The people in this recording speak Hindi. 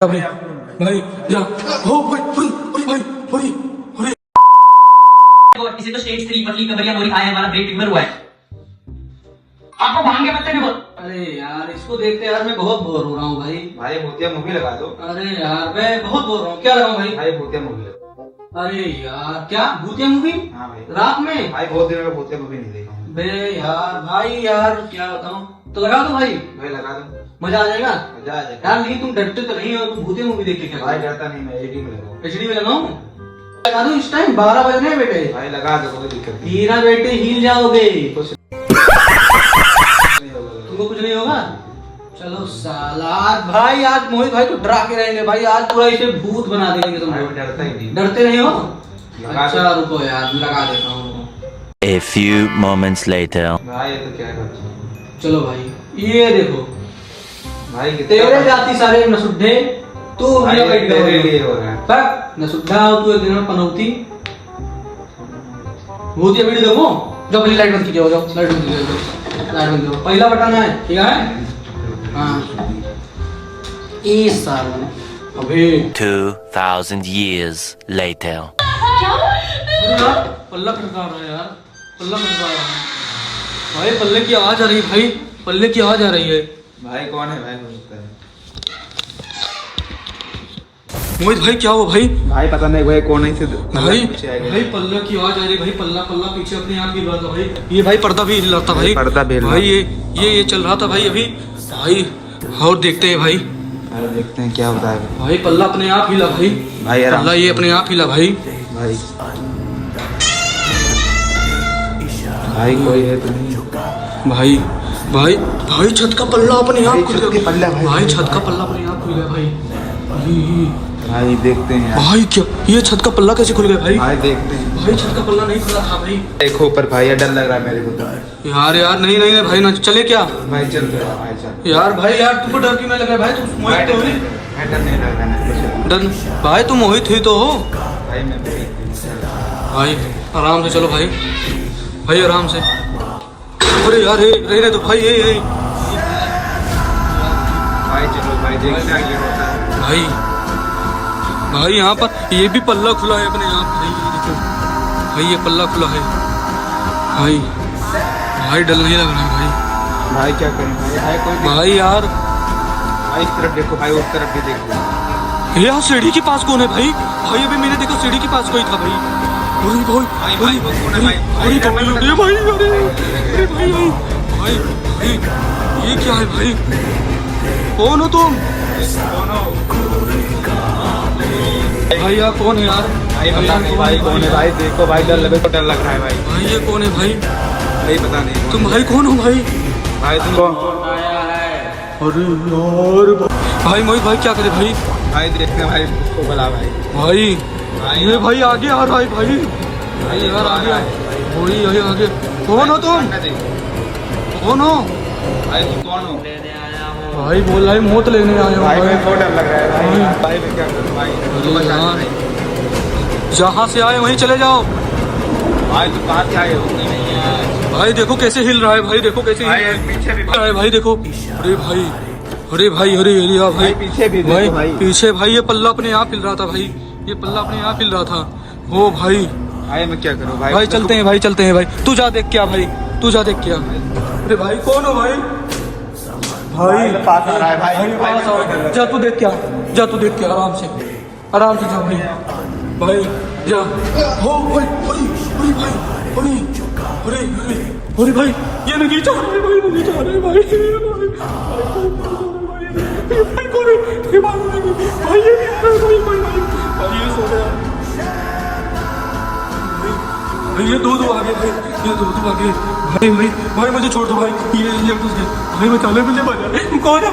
भाई भाई या हो भाई भाई और इसे तो स्टेज 3 पतली कमरिया मोरी खाए वाला ब्रेक ट्यूमर हुआ है। आपको भांग के पत्ते नहीं बोल। अरे यार इसको देखते यार मैं बहुत बोर हो रहा हूँ भाई। भाई भूतिया मूवी लगा दो। अरे यार मैं बहुत बोर हो रहा हूँ, क्या लगाऊं भाई? भाई भूतिया मूवी लगा। अरे यार क्या भूतिया मूवी हाँ भाई रात में? भाई बहुत दिनों में भूतिया मूवी नहीं देखा हूँ। बे यार भाई यार क्या बताऊं, तो लगा दो भाई, भाई लगा दो, मजा आ जाएगा मजा आ जाएगा। यार। लेकिन तुम डरते तो नहीं हो, तुम भूतिया मूवी देख के क्या? भाई डरता नहीं, मैं एडी में लगाऊँ। एचडी में लगाऊं? लगा दो इस टाइम 12 बज रहे हैं बेटे। भाई लगा दो, कोई दिक्कत नहीं। हीरा बेटे हिल जाओगे, कुछ तुमको कुछ नहीं होगा। चलो साला भाई आज मोहित भाई को डरा के रहेंगे भाई, आज पूरा इसे भूत बना देंगे तुम। भाई डरता ही नहीं। डरते नहीं हो? लगा दो। अच्छा रुको यार लगा देता हूँ। A few moments later. भाई ये तो क्या करता हूँ। चलो भाई ये देखो, भाई तेरे जाति सारे नसुड्ढे, तू भाई मेरा बैठ तेरे लिए हो रहा है। पर नसुड्ढा हो तू, एक दिन में पनौती भूतिया वीडियो देखो। जाओ पहले लाइट बंद कीजिए, जाओ लाइट बंद कीजिए, लाइट बंद करो। पहला बटन है ठीक है। हाँ इस साल अभी 2000 years later. यार पल्ला खड़का रहा है यार, पल्ला खड़का रहा है भाई, पल्ले की आवाज आ रही है भाई, पल्ले की आवाज आ रही है। भाई कौन है भाई? हो सकता है मोहित भाई क्या हुआ भाई? भाई पता नहीं भाई कौन है से भाई भाई पल्ला की आवाज आ रही भाई, पल्ला पल्ला पीछे अपने आप गिर रहा था भाई। ये भाई पर्दा भी हिल रहा था भाई, पर्दा भी हिल रहा भाई ये चल रहा था भाई अभी भाई। और देखते हैं भाई, अरे देखते हैं क्या होता है। भाई पल्ला अपने आप हिला भाई, भाई आराम पल्ला ये अपने आप हिला भाई। भाई भाई कोई है तो नहीं। भाई भाई भाई छत का पल्ला अपने आप भाई खुल छत के पल्ला गया भाई। भाई, छत का पल्ला अपने आप खुल गया भाई। भाई देखते हैं यार। भाई क्या ये छत का पल्ला कैसे खुल गया भाई? भाई देखते हैं। भाई छत का पल्ला नहीं खुला था भाई। देखो ऊपर भाई यार डर लग रहा है मेरे को तो। यार यार नहीं नहीं नहीं भाई ना चले क्या भाई चल रहा भाई चल। यार? भाई यार तुमको डर क्यों नहीं लग रहा है भाई? तुम मोहित तो हो नहीं? मैं डर नहीं लग रहा है। डर भाई तुम मोहित ही तो हो भाई मैं भाई। आराम से चलो भाई, भाई आराम से। अरे यार रह तो भाई ये भाई चलो भाई देखते हैं क्या होता है। भाई भाई यहाँ पर ये भी पल्ला खुला है अपने आप भाई, ये देखो भाई ये पल्ला खुला है भाई। भाई डर नहीं लग रहा है भाई। भाई क्या करें भाई? कोई भाई यार भाई इस तरफ देखो भाई, उस तरफ भी देखो। यहाँ सीढ़ी के पास कौन है भाई? भाई अभी मैंने देखा सीढ़ी के पास कोई था भाई। अरे भाई भाई वो कौन है भाई? अरे भाई अरे भाई भाई भाई ये क्या है भाई? कौन हो तुम? भाई यार कौन है यार? भाई पता नहीं भाई कौन है भाई। देखो भाई डर लगे तो डर लग रहा है भाई। भाई ये कौन है भाई? भाई पता नहीं तुम भाई कौन हो भाई? भाई तुम कौन? अरे यार भाई मोहित भाई क्या करे भाई? भाई देखते हैं भाई, उसको बुला भाई। भाई ये भाई आगे आ रहा है भाई। भाई यार आगे भाई आगे आगे। कौन हो तुम? कौन हो भाई तुम कौन हो? भाई? बोल रहा है मौत लेने आया हूँ भाई भाई। मैं बहुत डर लग रहा है भाई। भाई मैं क्या करूं भाई? तो बचा यार। भाई। जहाँ से आए वहीं चले जाओ भाई तुम कहाँ से आए हो? भाई। देखो कैसे हिल रहा है भाई, देखो कैसे भाई हिल पीछे भी रहा है भाई, देखो। अरे भाई अरे भाई अरे अरे यार भाई पीछे भी भाई देखो भाई। पीछे भाई ये पल्ला अपने आप हिल रहा था भाई, ये पल्ला अपने आप हिल रहा था। ओ भाई भाई मैं क्या करूं भाई? भाई चलते हैं भाई, चलते हैं भाई। तू जा देख क्या भाई, तू जा देख क्या। अरे भाई कौन हो भाई? भाई पास आ रहा है भाई। भाई पास आओ, जा तू देख क्या, जा तू देख क्या। आराम से जा भाई, भाई जा। हो भाई अरे भाई अरे अरे अरे भाई ये नहीं जा रहे भाई, नहीं जा रहे भाई। भाई कौन है? भाई ये नहीं आ रहा भाई, भाई ये सो गया भाई। ये दो आगे भाई, ये दो आगे भाई। भाई मुझे छोड़ दो भाई, ये घुस गया भाई। मैं चाले मुझे बजा कौन है?